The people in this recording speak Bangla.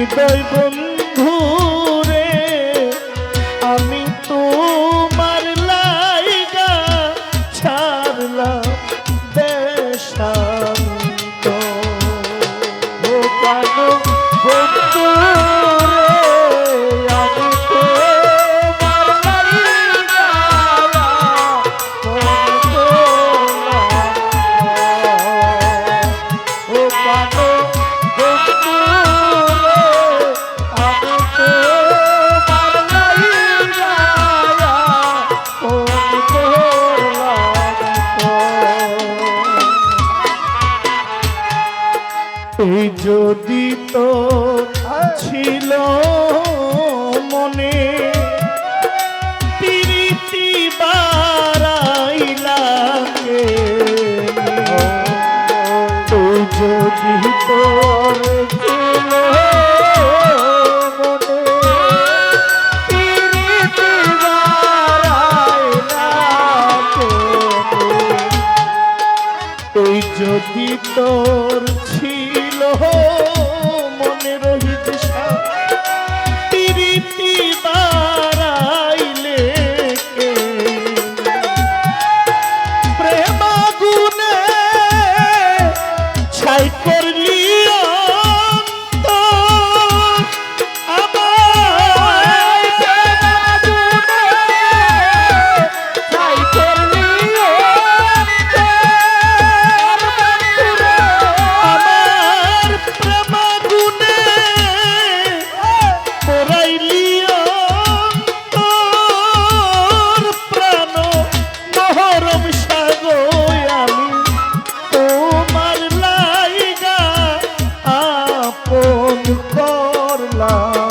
হৃদয় বন্ধু রে আমি তোমার লাইগা ছাড়লাম দেশান্ত ও প্রাণ বন্ধু এই যদি তো ছিল মনে প্রীতি বাড়াইলাকে তুই যদি তোর ছিল মনে প্রীতি বাড়াইলাকে তুই যদি তোর ছিল মনে রহিত প্রীতি বাড়াইলে প্রেম আগুনে ছাই করলি করলাম